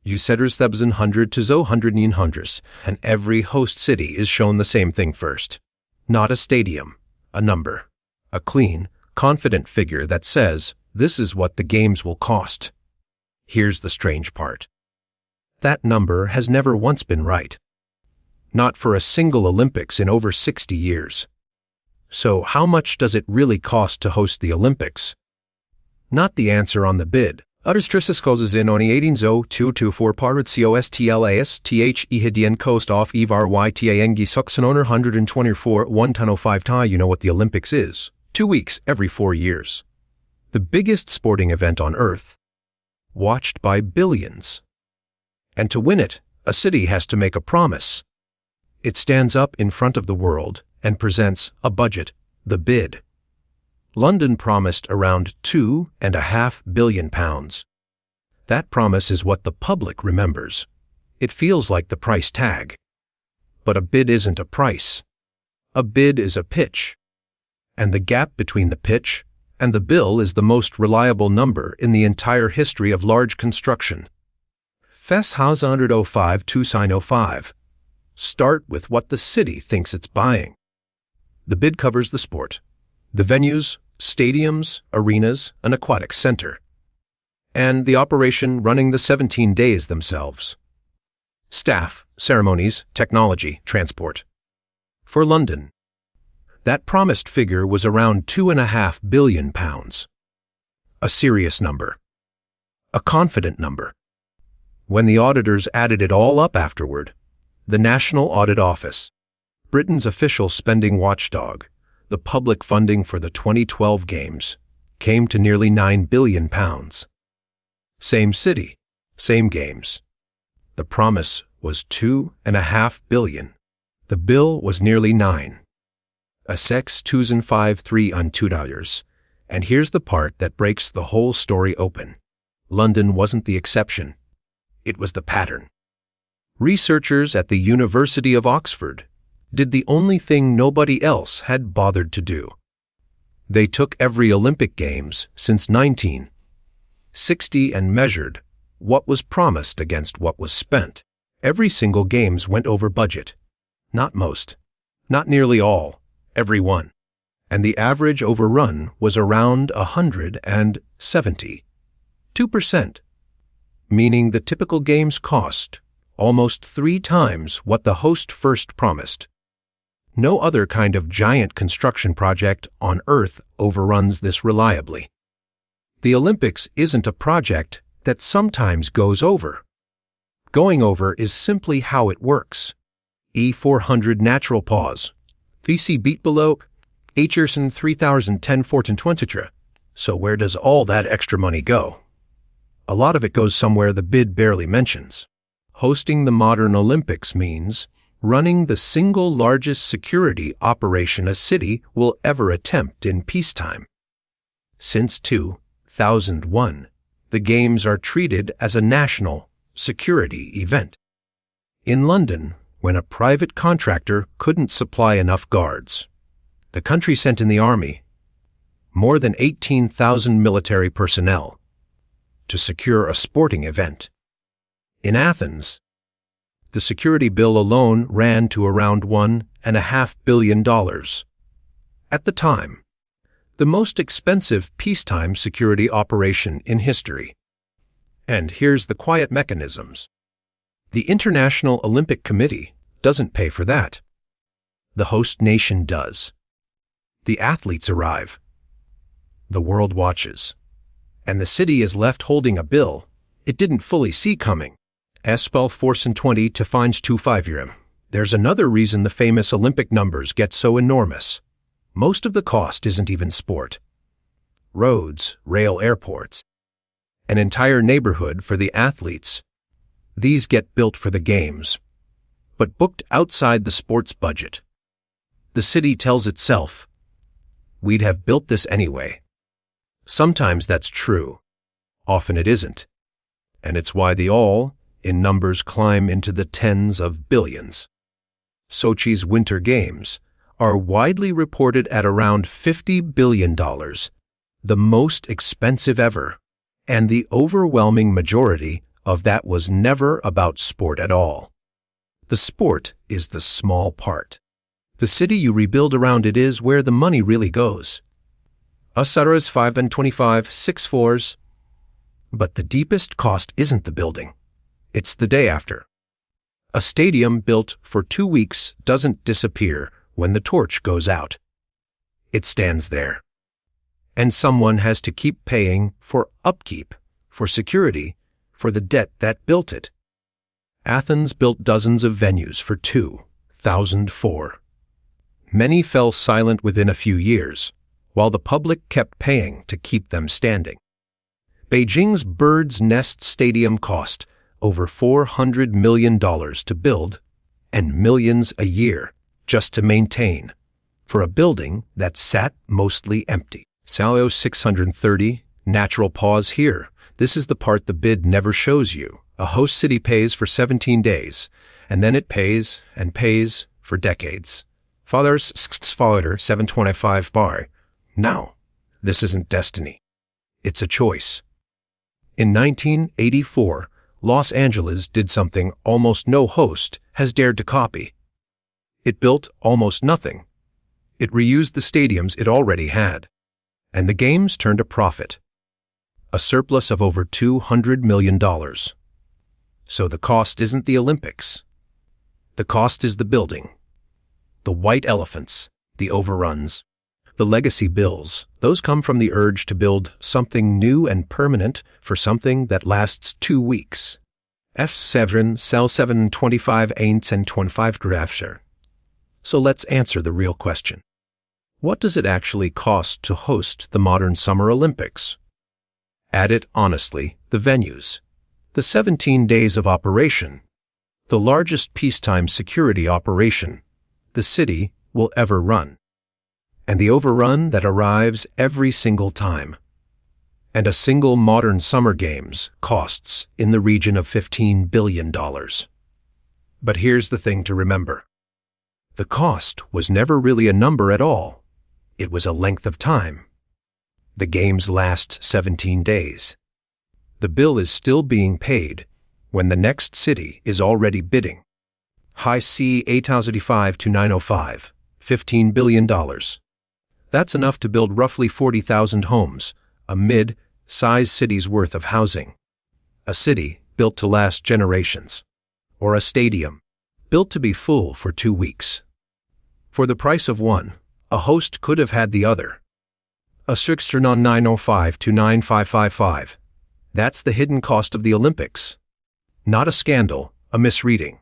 100 to 100, and every host city is shown the same thing first. Not a stadium, a number. A clean, confident figure that says, this is what the games will cost. Here's the strange part. That number has never once been right. Not for a single Olympics in over 60 years. So how much does it really cost to host the Olympics? Not the answer on the bid. Utterstrisses causes in on 180224 parat costlas th ehidien coast off evar ytangi suxenoner 124 105 tie. You know what the Olympics is. 2 weeks every 4 years. The biggest sporting event on Earth. Watched by billions. And to win it, a city has to make a promise. It stands up in front of the world and presents a budget, the bid. London promised around £2.5 billion. That promise is what the public remembers. It feels like the price tag. But a bid isn't a price. A bid is a pitch. And the gap between the pitch and the bill is the most reliable number in the entire history of large construction. Fes House 105 to Sino 5. Start with what the city thinks it's buying. The bid covers the sport, the venues, stadiums, arenas, an aquatic center, and the operation running the 17 days themselves. Staff, ceremonies, technology, transport. For London, that promised figure was around £2.5 billion. A serious number. A confident number. When the auditors added it all up afterward, the National Audit Office, Britain's official spending watchdog, the public funding for the 2012 Games, came to nearly £9 billion. Same city, same games. The promise was £2.5 billion. The bill was nearly £9. A sex $2,503 on $2. And here's the part that breaks the whole story open. London wasn't the exception. It was the pattern. Researchers at the University of Oxford did the only thing nobody else had bothered to do. They took every Olympic Games since 1960 and measured what was promised against what was spent. Every single Games went over budget. Not most. Not nearly all. Every one. And the average overrun was around 170. 2%. Meaning the typical Games cost almost 3 times what the host first promised. No other kind of giant construction project on Earth overruns this reliably. The Olympics isn't a project that sometimes goes over. Going over is simply how it works. E400 natural pause. VC beat below, Hierson 3010 Fortin So where does all that extra money go? A lot of it goes somewhere the bid barely mentions. Hosting the modern Olympics means running the single largest security operation a city will ever attempt in peacetime. Since 2001, the Games are treated as a national security event. In London, when a private contractor couldn't supply enough guards, the country sent in the army, more than 18,000 military personnel, to secure a sporting event. In Athens, the security bill alone ran to around $1.5 billion. At the time, the most expensive peacetime security operation in history. And here's the quiet mechanisms. The International Olympic Committee doesn't pay for that. The host nation does. The athletes arrive. The world watches. And the city is left holding a bill it didn't fully see coming. Espel Forsen 20 to finds 25 year. There's another reason the famous Olympic numbers get so enormous. Most of the cost isn't even sport. Roads, rail, airports. An entire neighborhood for the athletes. These get built for the Games, but booked outside the sports budget. The city tells itself, we'd have built this anyway. Sometimes that's true. Often it isn't. And it's why the all, in numbers, climb into the tens of billions. Sochi's Winter Games are widely reported at around $50 billion, the most expensive ever, and the overwhelming majority of that was never about sport at all. The sport is the small part. The city you rebuild around it is where the money really goes. Usaras 5 and 25, 6 floors. But the deepest cost isn't the building. It's the day after. A stadium built for 2 weeks doesn't disappear when the torch goes out. It stands there. And someone has to keep paying for upkeep, for security, for the debt that built it. Athens built dozens of venues for 2004. Many fell silent within a few years, while the public kept paying to keep them standing. Beijing's Bird's Nest Stadium cost over $400 million to build and millions a year just to maintain, for a building that sat mostly empty. Sao 630, natural pause here. This is the part the bid never shows you. A host city pays for 17 days, and then it pays and pays for decades. Father's 725 bar. Now, this isn't destiny. It's a choice. In 1984, Los Angeles did something almost no host has dared to copy. It built almost nothing. It reused the stadiums it already had. And the games turned a profit. A surplus of over $200 million. So the cost isn't the Olympics. The cost is the building. The white elephants, the overruns. The legacy bills, those come from the urge to build something new and permanent for something that lasts 2 weeks. F7, cell 725 ain't and 25 grafscher. So let's answer the real question. What does it actually cost to host the modern Summer Olympics? Add it honestly, the venues, the 17 days of operation, the largest peacetime security operation the city will ever run. And the overrun that arrives every single time. And a single modern Summer Games costs in the region of $15 billion. But here's the thing to remember. The cost was never really a number at all. It was a length of time. The games last 17 days. The bill is still being paid when the next city is already bidding. High C 8,085 to 905, $15 billion. That's enough to build roughly 40,000 homes, a mid-sized city's worth of housing. A city built to last generations. Or a stadium built to be full for 2 weeks. For the price of one, a host could have had the other. A Sixternon 905 to 9555. That's the hidden cost of the Olympics. Not a scandal, a misreading.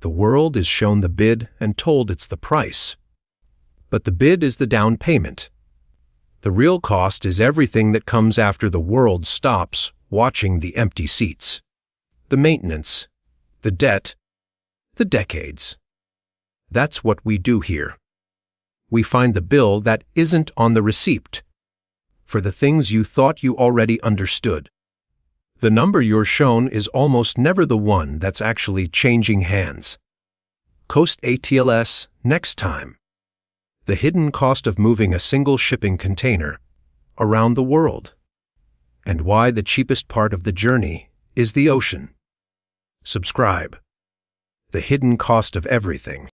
The world is shown the bid and told it's the price. But the bid is the down payment. The real cost is everything that comes after the world stops watching the empty seats. The maintenance, the debt, the decades. That's what we do here. We find the bill that isn't on the receipt for the things you thought you already understood. The number you're shown is almost never the one that's actually changing hands. Coast ATLS next time. The hidden cost of moving a single shipping container around the world. And why the cheapest part of the journey is the ocean. Subscribe. The hidden cost of everything.